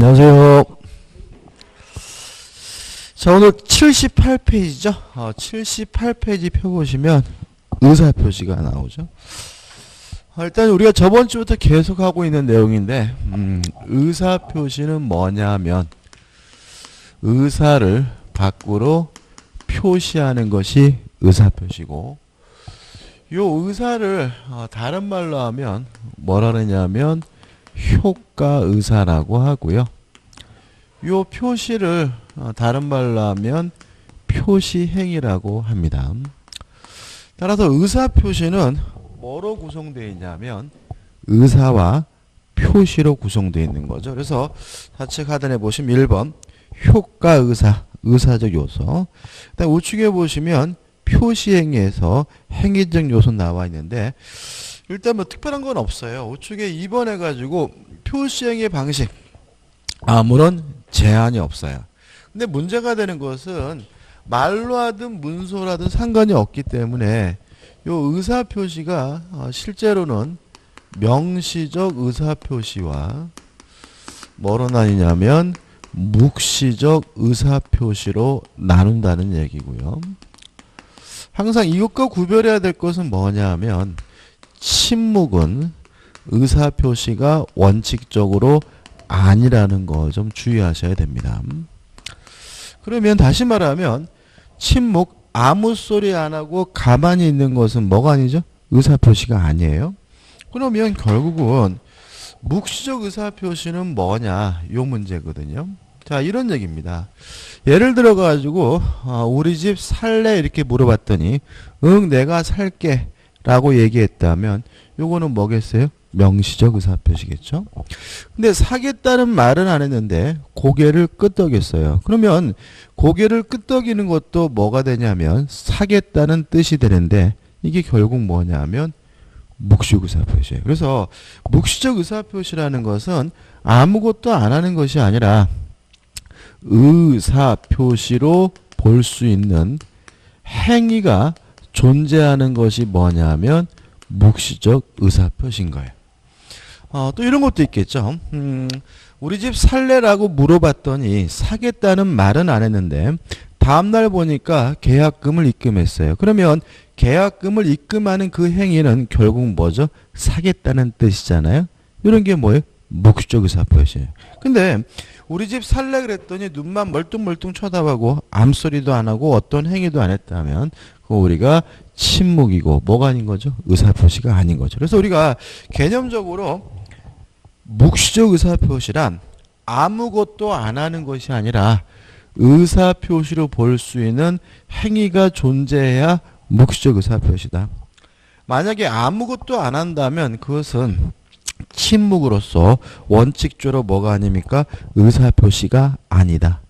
안녕하세요. 자, 오늘 78페이지죠. 78페이지 펴보시면 의사표시가 나오죠. 일단 우리가 저번 주부터 계속 하고 있는 내용인데, 의사표시는 뭐냐면 의사를 밖으로 표시하는 것이 의사표시고, 요 의사를 다른 말로 하면 뭐라 그러냐면 효과의사라고 하고요. 요 표시를 다른 말로 하면 표시행위라고 합니다. 따라서 의사표시는 뭐로 구성되어 있냐면 의사와 표시로 구성되어 있는 거죠. 그래서 좌측 하단에 보시면 1번 효과의사, 의사적 요소. 일단 우측에 보시면 표시행위에서 행위적 요소 나와 있는데, 일단 뭐 특별한 건 없어요. 우측에 2번 해가지고 표시행위 방식 아무런 제한이 없어요. 근데 문제가 되는 것은 말로 하든 문서로 든 상관이 없기 때문에 요 의사표시가 실제로는 명시적 의사표시와 뭐로 나뉘냐면 묵시적 의사표시로 나눈다는 얘기고요. 항상 이것과 구별해야 될 것은 뭐냐면 침묵은 의사표시가 원칙적으로 아니라는 거 좀 주의하셔야 됩니다. 그러면 다시 말하면 침묵, 아무 소리 안 하고 가만히 있는 것은 뭐가 아니죠? 의사표시가 아니에요. 그러면 결국은 묵시적 의사표시는 뭐냐? 요 문제거든요. 자, 이런 얘기입니다. 예를 들어 가지고 우리 집 살래? 이렇게 물어봤더니 응, 내가 살게 라고 얘기했다면 요거는 뭐겠어요? 명시적 의사표시겠죠. 근데 사겠다는 말은 안 했는데 고개를 끄덕였어요. 그러면 고개를 끄덕이는 것도 뭐가 되냐면 사겠다는 뜻이 되는데, 이게 결국 뭐냐면 묵시적 의사표시예요. 그래서 묵시적 의사표시라는 것은 아무것도 안 하는 것이 아니라 의사표시로 볼 수 있는 행위가 존재하는 것이 뭐냐면 묵시적 의사표시인 거예요. 또 이런 것도 있겠죠. 우리 집 살래라고 물어봤더니 사겠다는 말은 안 했는데 다음날 보니까 계약금을 입금했어요. 그러면 계약금을 입금하는 그 행위는 결국 뭐죠? 사겠다는 뜻이잖아요. 이런 게 뭐예요? 묵시적 의사표시예요. 근데 우리 집 살래 그랬더니 눈만 멀뚱멀뚱 쳐다보고 암소리도 안 하고 어떤 행위도 안 했다면 그거 우리가 침묵이고 뭐가 아닌 거죠? 의사표시가 아닌 거죠. 그래서 우리가 개념적으로 묵시적 의사표시란 아무것도 안 하는 것이 아니라 의사표시로 볼 수 있는 행위가 존재해야 묵시적 의사표시다. 만약에 아무것도 안 한다면 그것은 침묵으로서 원칙적으로 뭐가 아닙니까? 의사표시가 아니다.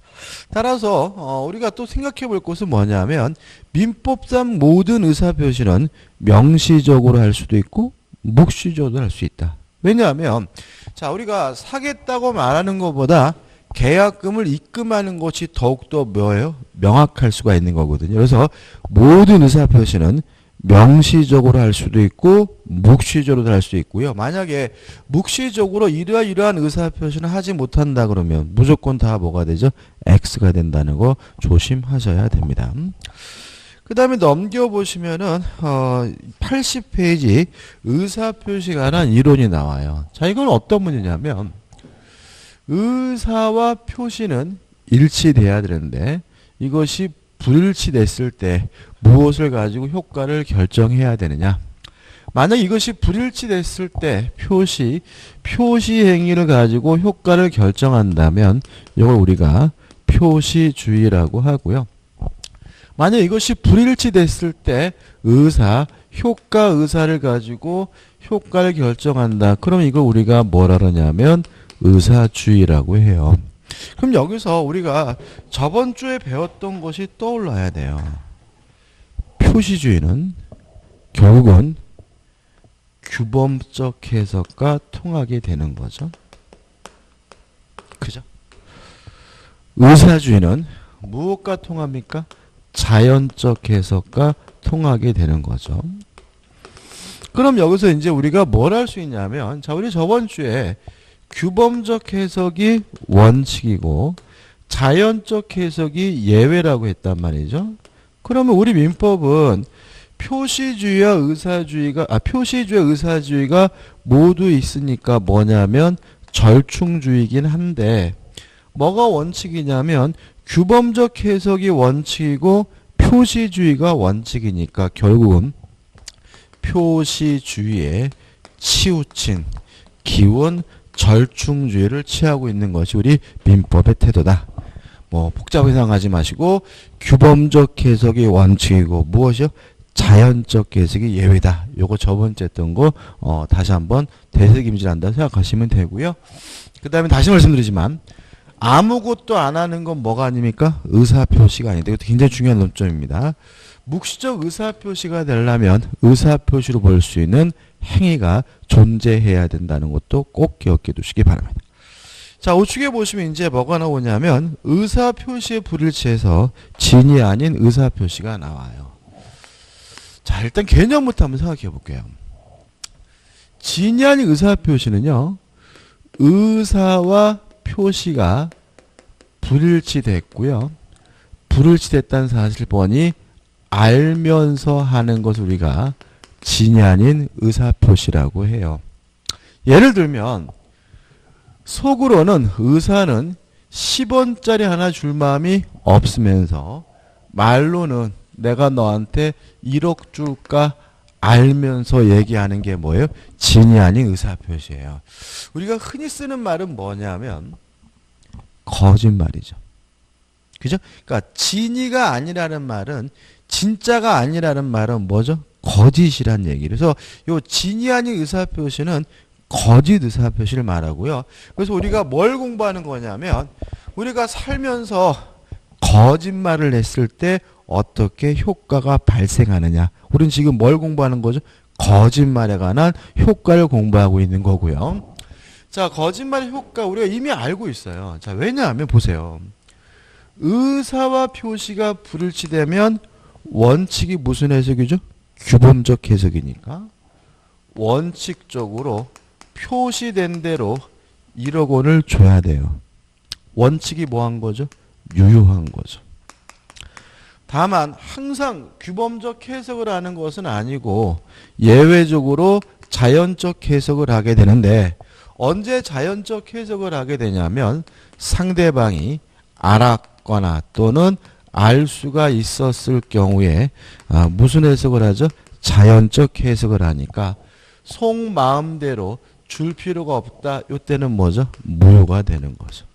따라서 우리가 또 생각해 볼 것은 뭐냐면 민법상 모든 의사표시는 명시적으로 할 수도 있고 묵시적으로 할 수 있다. 왜냐하면 자, 우리가 사겠다고 말하는 것보다 계약금을 입금하는 것이 더욱더 뭐예요? 명확할 수가 있는 거거든요. 그래서 모든 의사표시는 명시적으로 할 수도 있고 묵시적으로도 할 수 있고요. 만약에 묵시적으로 이러한 의사표시는 하지 못한다 그러면 무조건 다 뭐가 되죠? X가 된다는 거 조심하셔야 됩니다. 그 다음에 넘겨보시면은 80페이지 의사표시에 관한 이론이 나와요. 자, 이건 어떤 문제냐면 의사와 표시는 일치돼야 되는데 이것이 불일치됐을 때 무엇을 가지고 효과를 결정해야 되느냐. 만약 이것이 불일치됐을 때 표시 행위를 가지고 효과를 결정한다면 이걸 우리가 표시주의라고 하고요. 만약 이것이 불일치됐을 때 효과의사를 가지고 효과를 결정한다. 그럼 이걸 우리가 뭐라 그러냐면 의사주의라고 해요. 그럼 여기서 우리가 저번 주에 배웠던 것이 떠올라야 돼요. 표시주의는 결국은 규범적 해석과 통하게 되는 거죠. 그죠? 의사주의는 무엇과 통합니까? 자연적 해석과 통하게 되는 거죠. 그럼 여기서 이제 우리가 뭘 할 수 있냐면, 자, 우리 저번 주에 규범적 해석이 원칙이고 자연적 해석이 예외라고 했단 말이죠. 그러면 우리 민법은 표시주의와 의사주의가 모두 있으니까 뭐냐면 절충주의이긴 한데 뭐가 원칙이냐면 규범적 해석이 원칙이고 표시주의가 원칙이니까 결국은 표시주의에 치우친 기원 절충주의를 취하고 있는 것이 우리 민법의 태도다. 뭐 복잡하게 생각하지 마시고 규범적 해석이 원칙이고 무엇이요? 자연적 해석이 예외다. 요거 저번째 했던 거 다시 한번 되새김질한다 생각하시면 되고요. 그 다음에 다시 말씀드리지만 아무것도 안 하는 건 뭐가 아닙니까? 의사표시가 아닌데 이것도 굉장히 중요한 논점입니다. 묵시적 의사표시가 되려면 의사표시로 볼 수 있는 행위가 존재해야 된다는 것도 꼭 기억해 두시기 바랍니다. 자, 우측에 보시면 이제 뭐가 나오냐면 의사표시의 불일치에서 진이 아닌 의사표시가 나와요. 자, 일단 개념부터 한번 생각해 볼게요. 진이 아닌 의사표시는요. 의사와 표시가 불일치됐고요. 불일치됐다는 사실 뻔히 알면서 하는 것을 우리가 진이 아닌 의사표시라고 해요. 예를 들면 속으로는 의사는 10원짜리 하나 줄 마음이 없으면서 말로는 내가 너한테 1억 줄까 알면서 얘기하는 게 뭐예요? 진이 아닌 의사표시예요. 우리가 흔히 쓰는 말은 뭐냐면 거짓말이죠. 그죠? 그러니까 진이가 아니라는 말은 진짜가 아니라는 말은 뭐죠? 거짓이란 얘기. 그래서 요 진이 아닌 의사표시는 거짓 의사표시를 말하고요. 그래서 우리가 뭘 공부하는 거냐면 우리가 살면서 거짓말을 했을 때 어떻게 효과가 발생하느냐. 우리는 지금 뭘 공부하는 거죠? 거짓말에 관한 효과를 공부하고 있는 거고요. 자, 거짓말의 효과 우리가 이미 알고 있어요. 자, 왜냐하면 보세요. 의사와 표시가 불일치되면 원칙이 무슨 해석이죠? 규범적 해석이니까 원칙적으로 표시된 대로 1억 원을 줘야 돼요. 원칙이 뭐 한 거죠? 유효한 거죠. 다만 항상 규범적 해석을 하는 것은 아니고 예외적으로 자연적 해석을 하게 되는데 언제 자연적 해석을 하게 되냐면 상대방이 알았거나 또는 알 수가 있었을 경우에 무슨 해석을 하죠? 자연적 해석을 하니까 속마음대로 줄 필요가 없다. 이때는 뭐죠? 무효가 되는 거죠.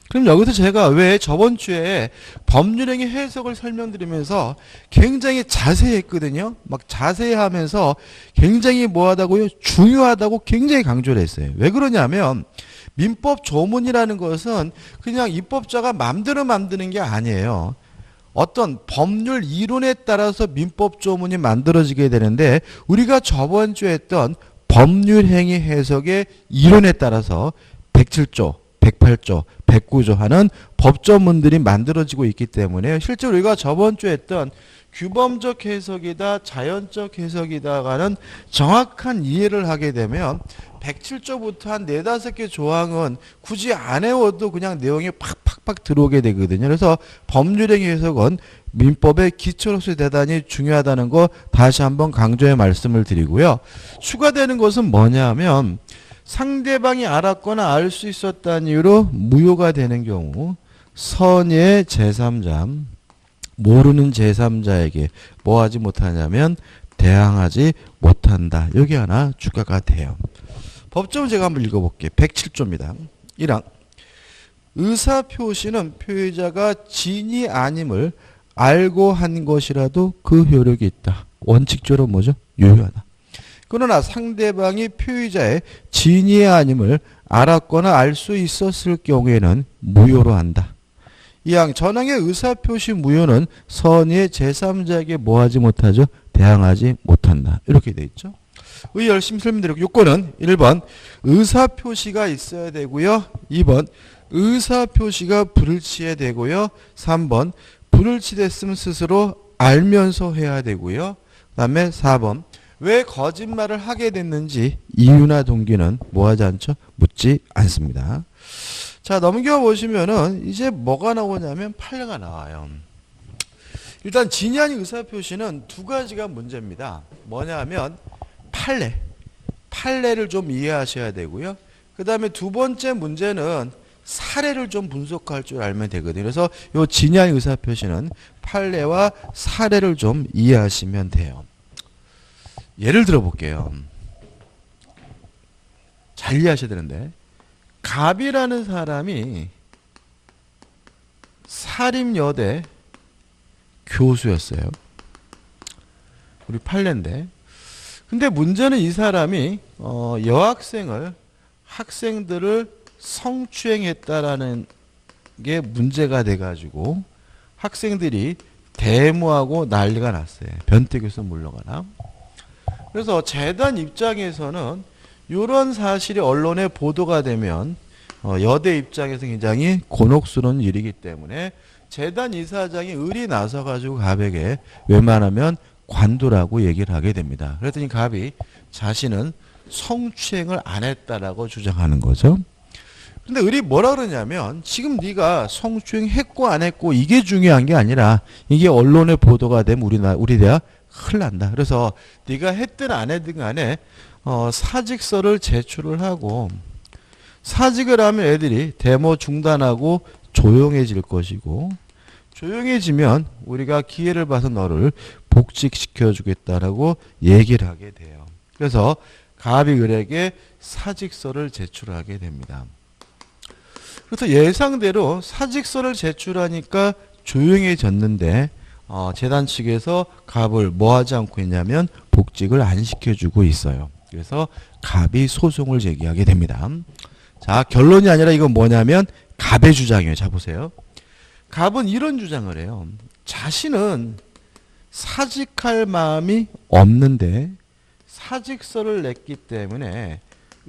그럼 여기서 제가 왜 저번 주에 법률행위 해석을 설명드리면서 굉장히 자세히 했거든요. 막 자세히 하면서 굉장히 뭐하다고요? 중요하다고 굉장히 강조를 했어요. 왜 그러냐면 민법 조문이라는 것은 그냥 입법자가 마음대로 만드는 게 아니에요. 어떤 법률 이론에 따라서 민법 조문이 만들어지게 되는데 우리가 저번 주에 했던 법률행위 해석의 이론에 따라서 107조, 108조, 109조 하는 법조문들이 만들어지고 있기 때문에 실제로 우리가 저번 주에 했던 규범적 해석이다, 자연적 해석이다가는 정확한 이해를 하게 되면 107조부터 한 4, 5개 조항은 굳이 안 외워도 그냥 내용이 팍팍팍 들어오게 되거든요. 그래서 법률행위 해석은 민법의 기초로서 대단히 중요하다는 거 다시 한번 강조해 말씀을 드리고요. 추가되는 것은 뭐냐면 상대방이 알았거나 알 수 있었다는 이유로 무효가 되는 경우 선의의 제3자, 모르는 제3자에게 뭐 하지 못하냐면 대항하지 못한다. 여기 하나 추가가 돼요. 법조문 제가 한번 읽어볼게요. 107조입니다. 1항 의사표시는 표의자가 진이 아님을 알고 한 것이라도 그 효력이 있다. 원칙적으로 뭐죠? 유효하다. 그러나 상대방이 표의자의 진이 아님을 알았거나 알 수 있었을 경우에는 무효로 한다. 이항 전항의 의사표시 무효는 선의의 제3자에게 뭐하지 못하죠? 대항하지 못한다. 이렇게 돼 있죠. 열심히 설명드리고 요건은 1번 의사표시가 있어야 되고요. 2번 의사표시가 불일치해야 되고요. 3번 불일치됐으면 스스로 알면서 해야 되고요. 그 다음에 4번 왜 거짓말을 하게 됐는지 이유나 동기는 뭐하지 않죠? 묻지 않습니다. 자, 넘겨보시면은 이제 뭐가 나오냐면 판례가 나와요. 일단 진위 아닌 의사표시는 두 가지가 문제입니다. 뭐냐면 판례를 좀 이해하셔야 되고요. 그 다음에 두 번째 문제는 사례를 좀 분석할 줄 알면 되거든요. 그래서 이 진위 아닌 의사표시는 판례와 사례를 좀 이해하시면 돼요. 예를 들어 볼게요. 잘 이해하셔야 되는데, 갑이라는 사람이 사립여대 교수였어요. 우리 판례인데, 근데 문제는 이 사람이 학생들을 성추행했다라는 게 문제가 돼가지고 학생들이 데모하고 난리가 났어요. 변태 교수 물러가라. 그래서 재단 입장에서는 이런 사실이 언론에 보도가 되면 여대 입장에서 굉장히 곤혹스러운 일이기 때문에 재단 이사장이 을이 나서가지고 갑에게 웬만하면 관두라고 얘기를 하게 됩니다. 그랬더니 갑이 자신은 성추행을 안 했다라고 주장하는 거죠. 근데 을이 뭐라 그러냐면 지금 네가 성추행했고 안 했고 이게 중요한 게 아니라 이게 언론에 보도가 되면 우리 대학 큰일 난다. 그래서 네가 했든 안 했든 간에 사직서를 제출을 하고 사직을 하면 애들이 데모 중단하고 조용해질 것이고 조용해지면 우리가 기회를 봐서 너를 복직시켜 주겠다라고 얘기를 하게 돼요. 그래서 갑이 을에게 사직서를 제출하게 됩니다. 그래서 예상대로 사직서를 제출하니까 조용해졌는데 재단 측에서 갑을 뭐 하지 않고 있냐면 복직을 안 시켜주고 있어요. 그래서 갑이 소송을 제기하게 됩니다. 자, 결론이 아니라 이건 뭐냐면 갑의 주장이에요. 자, 보세요. 갑은 이런 주장을 해요. 자신은 사직할 마음이 없는데 사직서를 냈기 때문에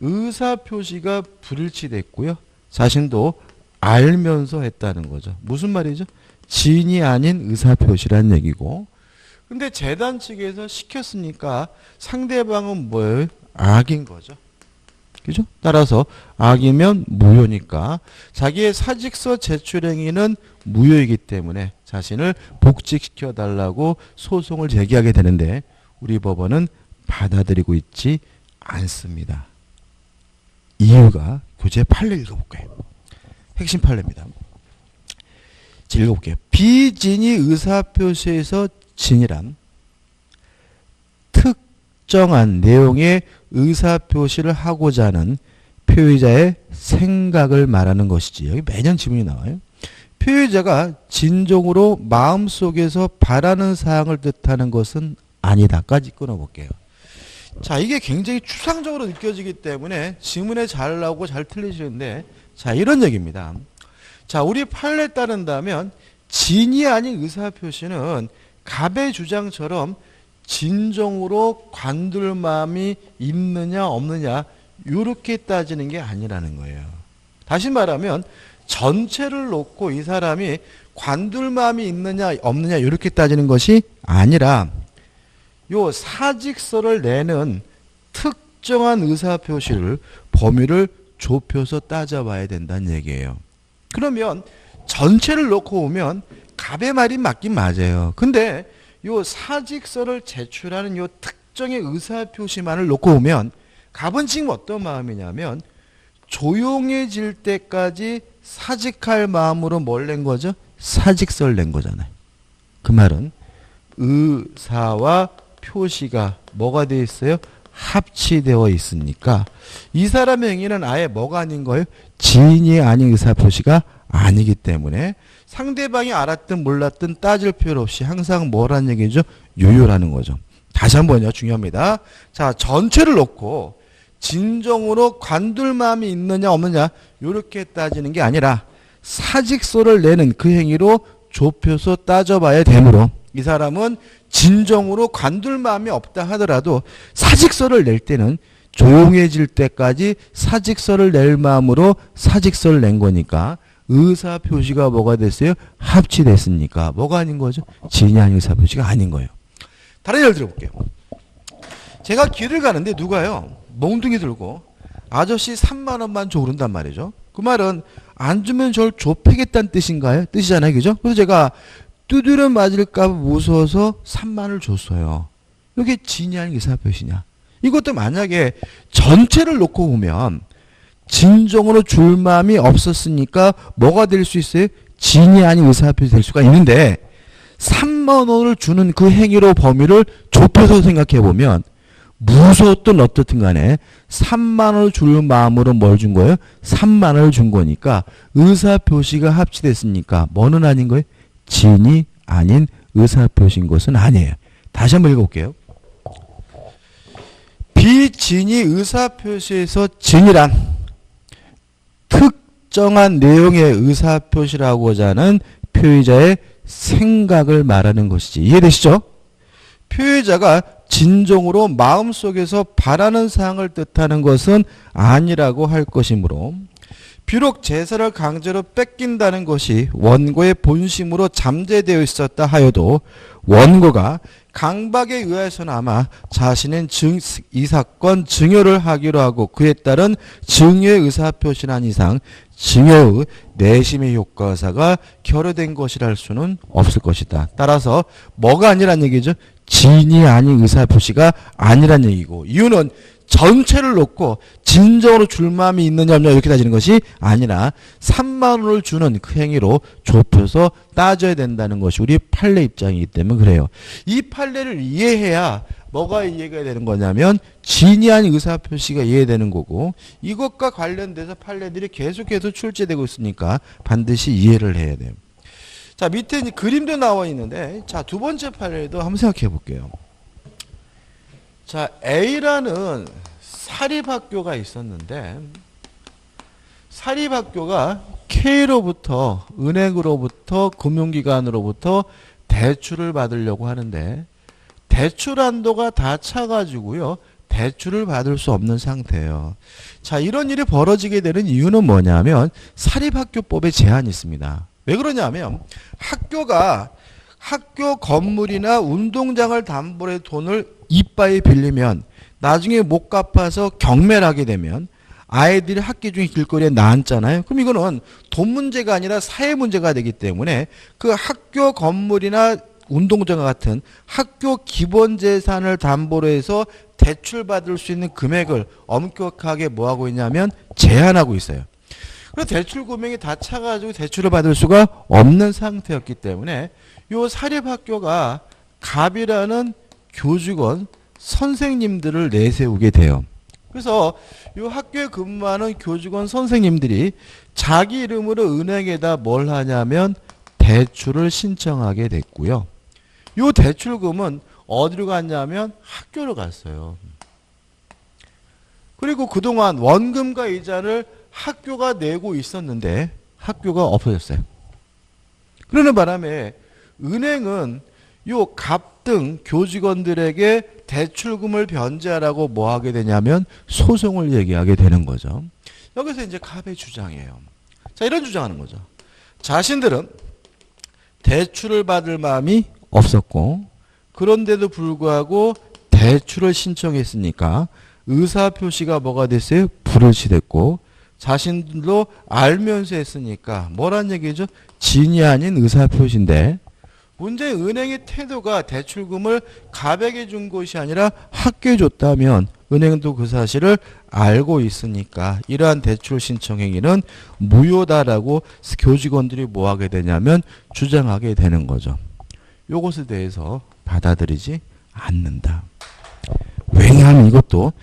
의사표시가 불일치됐고요. 자신도 알면서 했다는 거죠. 무슨 말이죠? 진이 아닌 의사표시란 얘기고. 근데 재단 측에서 시켰으니까 상대방은 뭐예요? 악인 거죠. 그죠? 따라서 악이면 무효니까 자기의 사직서 제출 행위는 무효이기 때문에 자신을 복직시켜 달라고 소송을 제기하게 되는데 우리 법원은 받아들이고 있지 않습니다. 이유가 교재 판례 읽어볼까요? 핵심 판례입니다. 읽어볼게요. 비진이 의사표시에서 진이란 특정한 내용의 의사표시를 하고자 하는 표의자의 생각을 말하는 것이지. 여기 매년 지문이 나와요. 표의자가 진정으로 마음속에서 바라는 사항을 뜻하는 것은 아니다까지 끊어볼게요. 자, 이게 굉장히 추상적으로 느껴지기 때문에 지문에 잘 나오고 잘 틀리시는데 자, 이런 얘기입니다. 자, 우리 판례에 따른다면 진이 아닌 의사표시는 갑의 주장처럼 진정으로 관둘 마음이 있느냐 없느냐 이렇게 따지는 게 아니라는 거예요. 다시 말하면 전체를 놓고 이 사람이 관둘 마음이 있느냐 없느냐 이렇게 따지는 것이 아니라 요 사직서를 내는 특정한 의사표시를 범위를 좁혀서 따져봐야 된다는 얘기예요. 그러면 전체를 놓고 보면 갑의 말이 맞긴 맞아요. 근데 요 사직서를 제출하는 요 특정의 의사표시만을 놓고 보면 갑은 지금 어떤 마음이냐면 조용해질 때까지 사직할 마음으로 뭘 낸 거죠? 사직서를 낸 거잖아요. 그 말은 의사와 표시가 뭐가 되어 있어요? 합치되어 있으니까 이 사람의 행위는 아예 뭐가 아닌 거예요? 진이 아닌 의사표시가 아니기 때문에 상대방이 알았든 몰랐든 따질 필요 없이 항상 뭐라는 얘기죠? 유효라는 거죠. 다시 한번요. 중요합니다. 자, 전체를 놓고 진정으로 관둘 마음이 있느냐 없느냐 이렇게 따지는 게 아니라 사직서를 내는 그 행위로 좁혀서 따져봐야 되므로 이 사람은 진정으로 관둘 마음이 없다 하더라도 사직서를 낼 때는 조용해질 때까지 사직서를 낼 마음으로 사직서를 낸 거니까 의사표시가 뭐가 됐어요? 합치됐으니까 뭐가 아닌 거죠? 진이 아닌 의사표시가 아닌 거예요. 다른 예를 들어볼게요. 제가 길을 가는데 누가요? 몽둥이 들고 아저씨 3만 원만 줘 그런단 말이죠. 그 말은 안 주면 저를 좁히겠다는 뜻인가요? 뜻이잖아요. 그죠? 그래서 제가 두드려 맞을까 무서워서 3만 원을 줬어요. 이게 진의한 의사표시냐? 이것도 만약에 전체를 놓고 보면 진정으로 줄 마음이 없었으니까 뭐가 될 수 있어요? 진이 아닌 의사표시 될 수가 있는데 3만 원을 주는 그 행위로 범위를 좁혀서 생각해 보면 무서웠든 어떻든 간에 3만 원을 줄 마음으로 뭘 준 거예요? 3만 원을 준 거니까 의사표시가 합치됐으니까 뭐는 아닌 거예요? 진이 아닌 의사표시인 것은 아니에요. 다시 한번 읽어볼게요. 비진이 의사표시에서 진이란 특정한 내용의 의사표시라고자 하는 표의자의 생각을 말하는 것이지. 이해되시죠? 표의자가 진정으로 마음속에서 바라는 사항을 뜻하는 것은 아니라고 할 것이므로 비록 제사를 강제로 뺏긴다는 것이 원고의 본심으로 잠재되어 있었다 하여도 원고가 강박에 의해서나마 자신은 이 사건 증여를 하기로 하고 그에 따른 증여의 의사표시란 이상 증여의 내심의 효과사가 결여된 것이라 할 수는 없을 것이다. 따라서 뭐가 아니란 얘기죠? 진이 아닌 의사표시가 아니란 얘기고 이유는 전체를 놓고 진정으로 줄 마음이 있느냐 없느냐 이렇게 따지는 것이 아니라 3만 원을 주는 그 행위로 좁혀서 따져야 된다는 것이 우리 판례 입장이기 때문에 그래요. 이 판례를 이해해야 뭐가 이해가 되는 거냐면 진이 아닌 의사표시가 이해되는 거고 이것과 관련돼서 판례들이 계속해서 출제되고 있으니까 반드시 이해를 해야 돼요. 자, 밑에 이제 그림도 나와 있는데 자, 두 번째 판례도 한번 생각해 볼게요. 자, A라는 사립학교가 있었는데 사립학교가 K로부터 은행으로부터 금융기관으로부터 대출을 받으려고 하는데 대출 한도가 다 차가지고요. 대출을 받을 수 없는 상태예요. 자, 이런 일이 벌어지게 되는 이유는 뭐냐면 사립학교법에 제한이 있습니다. 왜 그러냐면 학교가 학교 건물이나 운동장을 담보로 해 돈을 이빠이 빌리면 나중에 못 갚아서 경매를 하게 되면 아이들이 학기 중에 길거리에 나앉잖아요. 그럼 이거는 돈 문제가 아니라 사회 문제가 되기 때문에 그 학교 건물이나 운동장 같은 학교 기본 재산을 담보로 해서 대출받을 수 있는 금액을 엄격하게 뭐하고 있냐면 제한하고 있어요. 그래서 대출 금액이 다 차가지고 대출을 받을 수가 없는 상태였기 때문에 요 사립학교가 갑이라는 교직원 선생님들을 내세우게 돼요. 그래서 이 학교에 근무하는 교직원 선생님들이 자기 이름으로 은행에다 뭘 하냐면 대출을 신청하게 됐고요. 이 대출금은 어디로 갔냐면 학교로 갔어요. 그리고 그동안 원금과 이자를 학교가 내고 있었는데 학교가 없어졌어요. 그러는 바람에 은행은 요 갑 등 교직원들에게 대출금을 변제하라고 뭐 하게 되냐면 소송을 얘기하게 되는 거죠. 여기서 이제 갑의 주장이에요. 자, 이런 주장하는 거죠. 자신들은 대출을 받을 마음이 없었고 그런데도 불구하고 대출을 신청했으니까 의사표시가 뭐가 됐어요? 불일치 됐고 자신들도 알면서 했으니까 뭐란 얘기죠? 진이 아닌 의사표시인데 문제는 은행의 태도가 대출금을 갑에게 준 것이 아니라 학교에 줬다면 은행도 그 사실을 알고 있으니까 이러한 대출 신청 행위는 무효다라고 교직원들이 뭐 하게 되냐면 주장하게 되는 거죠. 요것에 대해서 받아들이지 않는다. 왜냐하면 이것도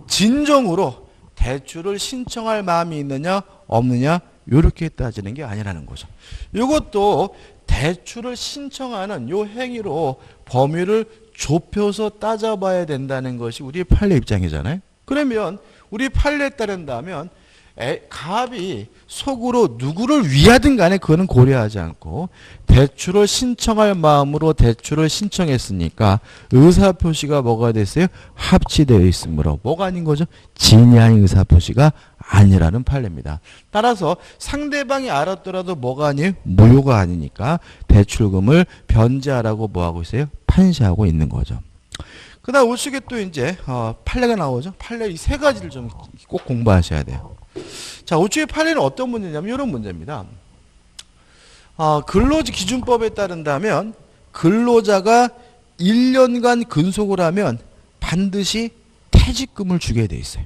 진정으로 대출을 신청할 마음이 있느냐 없느냐 이렇게 따지는 게 아니라는 거죠. 이것도 대출을 신청하는 요 행위로 범위를 좁혀서 따져봐야 된다는 것이 우리 판례 입장이잖아요. 그러면 우리 판례에 따른다면 갑이 속으로 누구를 위하든 간에 그거는 고려하지 않고 대출을 신청할 마음으로 대출을 신청했으니까 의사표시가 뭐가 됐어요? 합치되어 있으므로 뭐가 아닌 거죠? 진이 아닌 의사표시가 아니라는 판례입니다. 따라서 상대방이 알았더라도 뭐가 아니에요? 무효가 아니니까 대출금을 변제하라고 뭐하고 있어요? 판시하고 있는 거죠. 그 다음 우측에 또 이제, 판례가 나오죠. 판례 이 세 가지를 좀 꼭 공부하셔야 돼요. 자, 우측의 판례는 어떤 문제냐면 이런 문제입니다. 근로기준법에 따른다면 근로자가 1년간 근속을 하면 반드시 퇴직금을 주게 돼 있어요.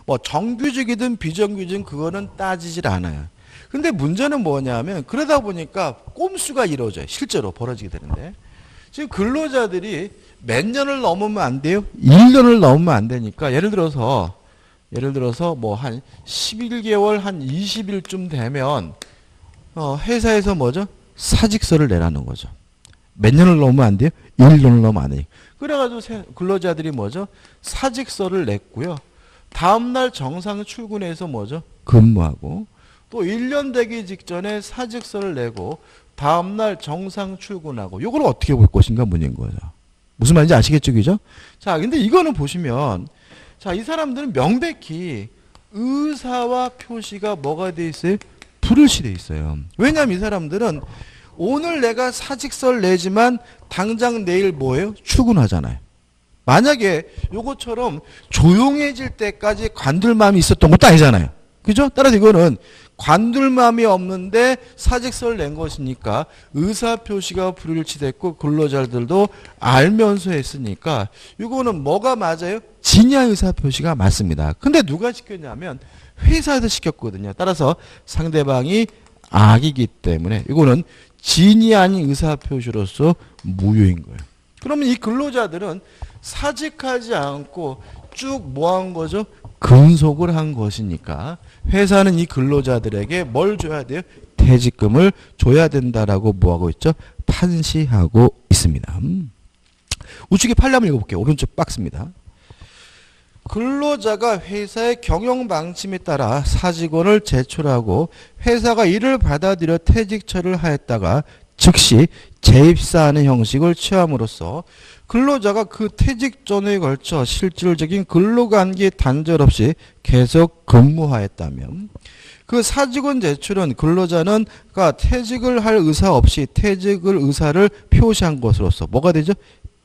뭐 정규직이든 비정규직은 그거는 따지질 않아요. 근데 문제는 뭐냐면 그러다 보니까 꼼수가 이루어져요. 실제로 벌어지게 되는데 지금 근로자들이 몇 년을 넘으면 안 돼요? 1년을 넘으면 안 되니까 예를 들어서 뭐 한 11개월 한 20일쯤 되면 회사에서 뭐죠? 사직서를 내라는 거죠. 몇 년을 넘으면 안 돼요? 1년을 넘으면 안 돼요. 그래가지고 근로자들이 뭐죠? 사직서를 냈고요. 다음날 정상 출근해서 뭐죠? 근무하고 또 1년 되기 직전에 사직서를 내고 다음날 정상 출근하고 이걸 어떻게 볼 것인가 문제인 거죠. 무슨 말인지 아시겠죠? 그죠? 자, 근데 이거는 보시면 자, 이 사람들은 명백히 의사와 표시가 뭐가 돼 있어요? 불일치 돼 있어요. 왜냐하면 이 사람들은 오늘 내가 사직서를 내지만 당장 내일 뭐예요? 출근하잖아요. 만약에 요것처럼 조용해질 때까지 관둘 마음이 있었던 것도 아니잖아요. 그죠? 따라서 이거는 관둘 마음이 없는데 사직서를 낸 것이니까 의사표시가 불일치됐고 근로자들도 알면서 했으니까 이거는 뭐가 맞아요? 진야 의사표시가 맞습니다. 근데 누가 시켰냐면 회사에서 시켰거든요. 따라서 상대방이 악이기 때문에 이거는 진이 아닌 의사표시로서 무효인 거예요. 그러면 이 근로자들은 사직하지 않고 쭉 뭐 한 거죠? 근속을 한 것이니까 회사는 이 근로자들에게 뭘 줘야 돼요? 퇴직금을 줘야 된다라고 뭐하고 있죠? 판시하고 있습니다. 우측에 판례 한번 읽어볼게요. 오른쪽 박스입니다. 근로자가 회사의 경영 방침에 따라 사직원을 제출하고 회사가 이를 받아들여 퇴직처를 하였다가 즉시 재입사하는 형식을 취함으로써 근로자가 그 퇴직 전에 걸쳐 실질적인 근로관계 단절 없이 계속 근무하였다면 그 사직원 제출은 근로자는 퇴직을 할 의사 없이 퇴직을 의사를 표시한 것으로서 뭐가 되죠?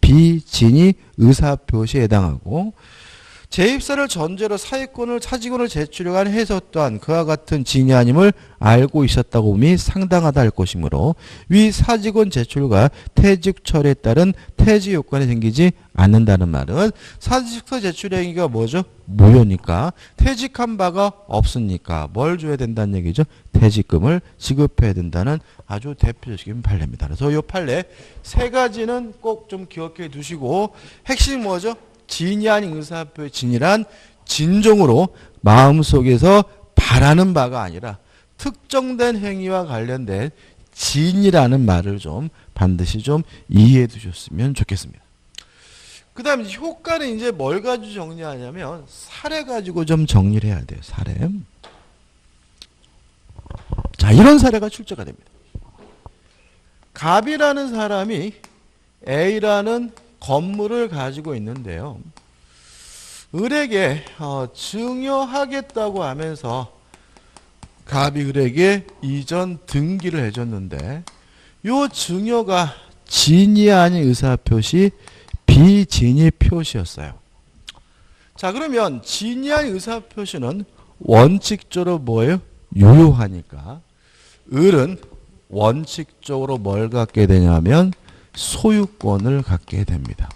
비진의 의사표시에 해당하고 재입사를 전제로 사직원을 제출한 회사 또한 그와 같은 진이 아님을 알고 있었다고 봄이 상당하다 할 것이므로 위 사직원 제출과 퇴직철에 따른 퇴직 요건이 생기지 않는다는 말은 사직서 제출 행위가 뭐죠? 무효니까 퇴직한 바가 없으니까 뭘 줘야 된다는 얘기죠? 퇴직금을 지급해야 된다는 아주 대표적인 판례입니다. 그래서 이 판례 세 가지는 꼭 좀 기억해 두시고 핵심 뭐죠? 진이 아닌 의사표의 진이란 진정으로 마음속에서 바라는 바가 아니라 특정된 행위와 관련된 진이라는 말을 좀 반드시 좀 이해해 두셨으면 좋겠습니다. 그 다음에 효과는 이제 뭘 가지고 정리하냐면 사례 가지고 좀 정리를 해야 돼요. 사례. 자, 이런 사례가 출제가 됩니다. 갑이라는 사람이 A라는 건물을 가지고 있는데요. 을에게 증여하겠다고 하면서 갑이 을에게 이전 등기를 해줬는데 요 증여가 진이 아닌 의사표시 비진이 표시였어요. 자, 그러면 진이 아닌 의사표시는 원칙적으로 뭐예요? 유효하니까 을은 원칙적으로 뭘 갖게 되냐면 소유권을 갖게 됩니다.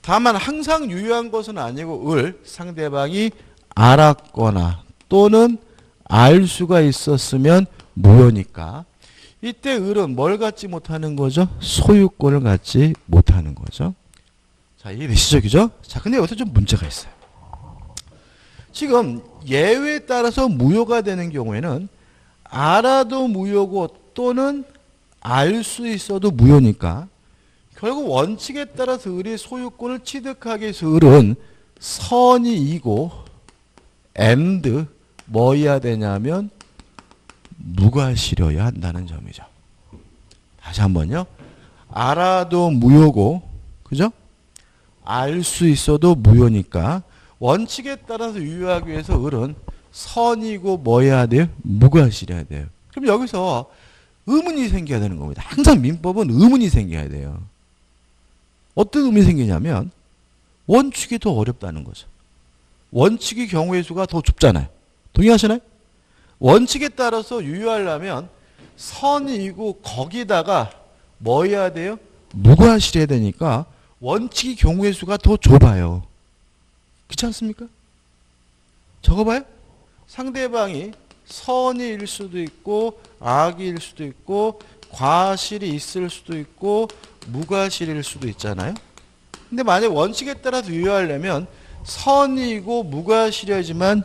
다만 항상 유효한 것은 아니고 상대방이 알았거나 또는 알 수가 있었으면 무효니까 이때 을은 뭘 갖지 못하는 거죠? 소유권을 갖지 못하는 거죠. 자, 이해되시죠? 그죠? 자, 근데 여기서 좀 문제가 있어요. 지금 예외에 따라서 무효가 되는 경우에는 알아도 무효고 또는 알 수 있어도 무효니까 결국 원칙에 따라서 을이 소유권을 취득하기 위해서 을은 선이 이고 and 뭐여야 되냐면 무과실여야 한다는 점이죠. 다시 한번요. 알아도 무효고 그죠? 알 수 있어도 무효니까 원칙에 따라서 유효하기 위해서 을은 선이고 뭐여야 돼요? 무과실여야 돼요. 그럼 여기서 의문이 생겨야 되는 겁니다. 항상 민법은 의문이 생겨야 돼요. 어떤 의미 생기냐면 원칙이 더 어렵다는 거죠. 원칙이 경우의 수가 더 좁잖아요. 동의하시나요? 원칙에 따라서 유효하려면 선이고 거기다가 뭐 해야 돼요? 무과실해야 되니까 원칙이 경우의 수가 더 좁아요. 그렇지 않습니까? 적어봐요. 상대방이 선이일 수도 있고 악일 수도 있고 과실이 있을 수도 있고 무과실일 수도 있잖아요. 근데 만약 원칙에 따라서 유효하려면 선이고 무과실이지만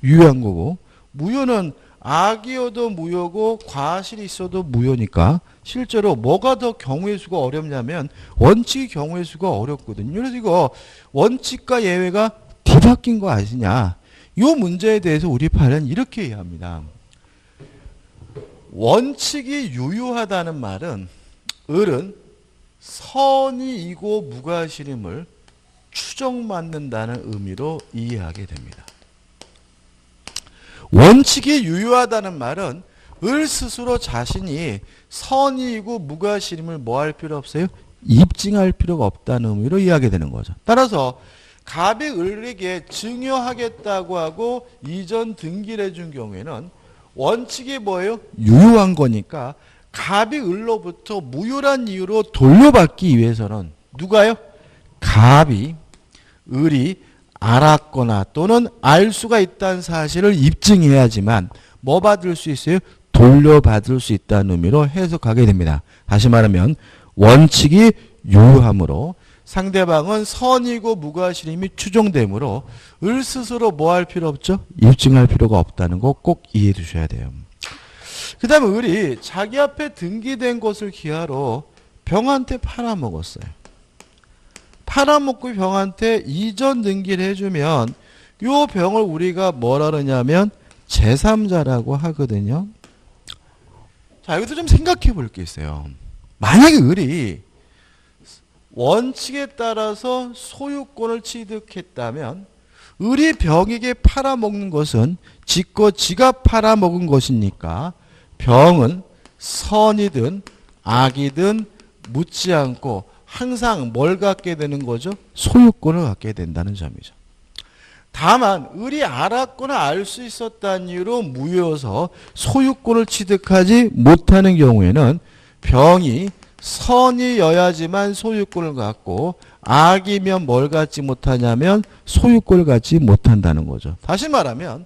유효한 거고 무효는 악이어도 무효고 과실이 있어도 무효니까 실제로 뭐가 더 경우의 수가 어렵냐면 원칙이 경우의 수가 어렵거든요. 그래서 이거 원칙과 예외가 뒤바뀐 거 아시냐. 이 문제에 대해서 우리 판은 이렇게 이해합니다. 원칙이 유효하다는 말은 을은 선이이고 무과실임을 추정받는다는 의미로 이해하게 됩니다. 원칙이 유효하다는 말은 을 스스로 자신이 선이이고 무과실임을 뭐 할 필요 없어요? 입증할 필요가 없다는 의미로 이해하게 되는 거죠. 따라서 갑이 을에게 증여하겠다고 하고 이전 등기를 해준 경우에는 원칙이 뭐예요? 유효한 거니까 갑이 을로부터 무효란 이유로 돌려받기 위해서는 누가요? 갑이 을이 알았거나 또는 알 수가 있다는 사실을 입증해야지만 뭐 받을 수 있어요? 돌려받을 수 있다는 의미로 해석하게 됩니다. 다시 말하면 원칙이 유효하므로 상대방은 선이고 무과실임이 추정되므로 을 스스로 뭐 할 필요 없죠? 입증할 필요가 없다는 거 꼭 이해해 두셔야 돼요. 그 다음에 을이 자기 앞에 등기된 것을 기하로 병한테 팔아먹었어요. 팔아먹고 병한테 이전 등기를 해주면 이 병을 우리가 뭐라 그러냐면 제3자라고 하거든요. 자, 여기서 좀 생각해 볼 게 있어요. 만약에 을이 원칙에 따라서 소유권을 취득했다면 을이 병에게 팔아먹는 것은 지가 팔아먹은 것이니까 병은 선이든 악이든 묻지 않고 항상 뭘 갖게 되는 거죠? 소유권을 갖게 된다는 점이죠. 다만 을이 알았거나 알 수 있었다는 이유로 무효여서 소유권을 취득하지 못하는 경우에는 병이 선이여야지만 소유권을 갖고 악이면 뭘 갖지 못하냐면 소유권을 갖지 못한다는 거죠. 다시 말하면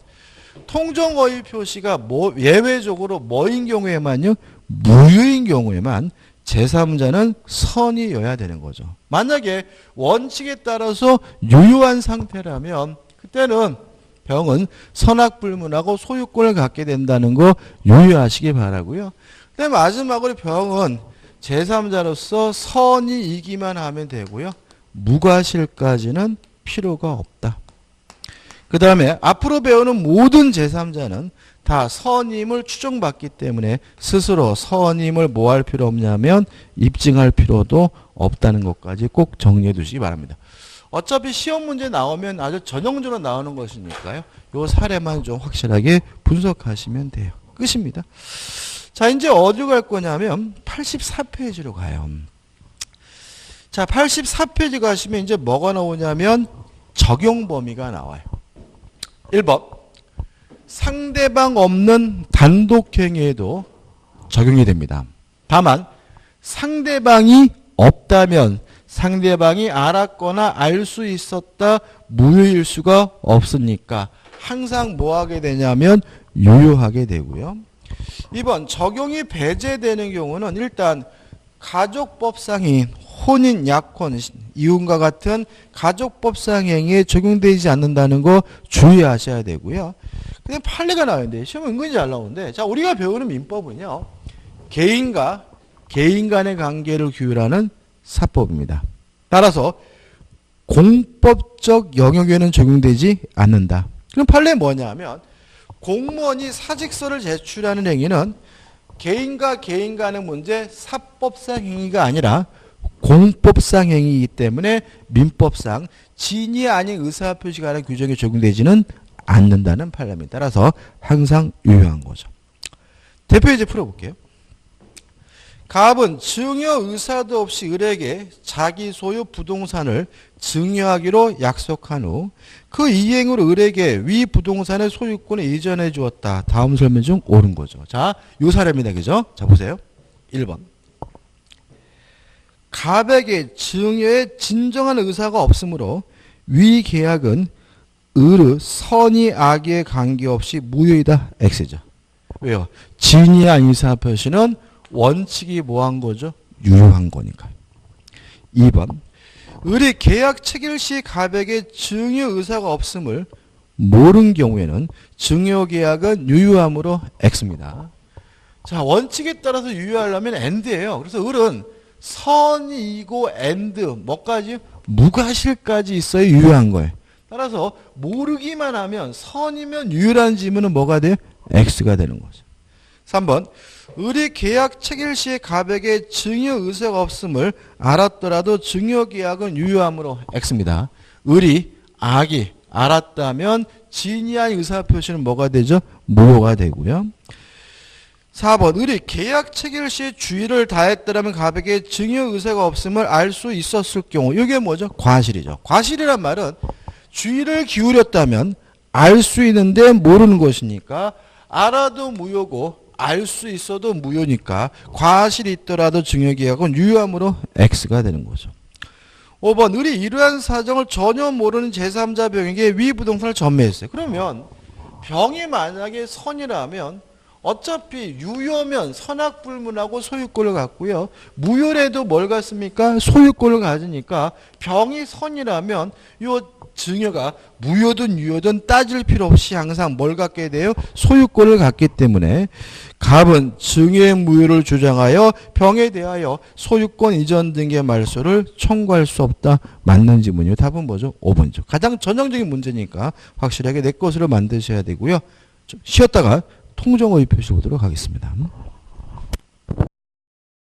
통정어의 표시가 예외적으로 뭐인 경우에만요? 무효인 경우에만 제3자는 선이여야 되는 거죠. 만약에 원칙에 따라서 유효한 상태라면 그때는 병은 선악불문하고 소유권을 갖게 된다는 거 유의하시기 바라고요. 그다음에 마지막으로 병은 제3자로서 선이 이기만 하면 되고요. 무과실까지는 필요가 없다. 그 다음에 앞으로 배우는 모든 제3자는 다 선임을 추정받기 때문에 스스로 선임을 뭐 할 필요 없냐면 입증할 필요도 없다는 것까지 꼭 정리해 두시기 바랍니다. 어차피 시험 문제 나오면 아주 전형적으로 나오는 것이니까요. 요 사례만 좀 확실하게 분석하시면 돼요. 끝입니다. 자, 이제 어디로 갈 거냐면 84페이지로 가요. 자, 84페이지 가시면 이제 뭐가 나오냐면 적용 범위가 나와요. 1번. 상대방 없는 단독행위에도 적용이 됩니다. 다만 상대방이 없다면 상대방이 알았거나 알 수 있었다 무효일 수가 없으니까 항상 뭐 하게 되냐면 유효하게 되고요. 2번 적용이 배제되는 경우는 일단 가족법상인 혼인, 약혼, 이혼과 같은 가족법상 행위에 적용되지 않는다는 거 주의하셔야 되고요. 근데 판례가 나오는데 시험 은근히 잘 나오는데 자 우리가 배우는 민법은요. 개인과 개인 간의 관계를 규율하는 사법입니다. 따라서 공법적 영역에는 적용되지 않는다. 그럼 판례는 뭐냐면 공무원이 사직서를 제출하는 행위는 개인과 개인 간의 문제 사법상 행위가 아니라 공법상 행위이기 때문에 민법상 진위 아닌 의사표시가 하는 규정에 적용되지는 않는다는 판례입니다. 따라서 항상 유효한 거죠. 대표 예제 풀어볼게요. 갑은 증여 의사도 없이 을에게 자기 소유 부동산을 증여하기로 약속한 후 그 이행으로 을에게 위 부동산의 소유권을 이전해 주었다. 다음 설명 중 옳은 거죠. 자, 요 사례입니다. 그죠? 자, 보세요. 1번. 갑에게 증여에 진정한 의사가 없으므로 위 계약은 을의 선의 악의에 관계없이 무효이다. X죠. 왜요? 진의한 의사 표시는 원칙이 뭐한 거죠? 유효한 거니까요. 2번. 을이 계약 체결 시 갑에게 증여 의사가 없음을 모른 경우에는 증여 계약은 유효함으로 X입니다. 자, 원칙에 따라서 유효하려면 AND예요. 그래서 을은 선이고 AND 뭐까지? 무과실까지 있어야 유효한 거예요. 따라서 모르기만 하면 선이면 유효한 지문은 뭐가 돼요? X가 되는 거죠. 3번. 을이 계약 체결 시에 갑에게 증여 의사가 없음을 알았더라도 증여 계약은 유효함으로 X입니다. 을이 악이 알았다면 진의한 의사 표시는 뭐가 되죠? 무효가 되고요. 4번. 을이 계약 체결 시에 주의를 다했더라면 갑에게 증여 의사가 없음을 알 수 있었을 경우 이게 뭐죠? 과실이죠. 과실이란 말은 주의를 기울였다면 알 수 있는데 모르는 것이니까 알아도 무효고 알 수 있어도 무효니까 과실이 있더라도 증여계약은 유효함으로 X가 되는 거죠. 5번. 을이 이러한 사정을 전혀 모르는 제3자 병에게 위 부동산을 전매했어요. 그러면 병이 만약에 선이라면 어차피 유효면 선악불문하고 소유권을 갖고요. 무효래도 뭘 갖습니까? 소유권을 가지니까 병이 선이라면 요 증여가 무효든 유효든 따질 필요 없이 항상 뭘 갖게 돼요? 소유권을 갖기 때문에 갑은 증여의 무효를 주장하여 병에 대하여 소유권 이전 등의 말소를 청구할 수 없다. 맞는 지문이요. 답은 뭐죠? 5번이죠. 가장 전형적인 문제니까 확실하게 내 것으로 만드셔야 되고요. 좀 쉬었다가 통정어휘 표시 보도록 하겠습니다.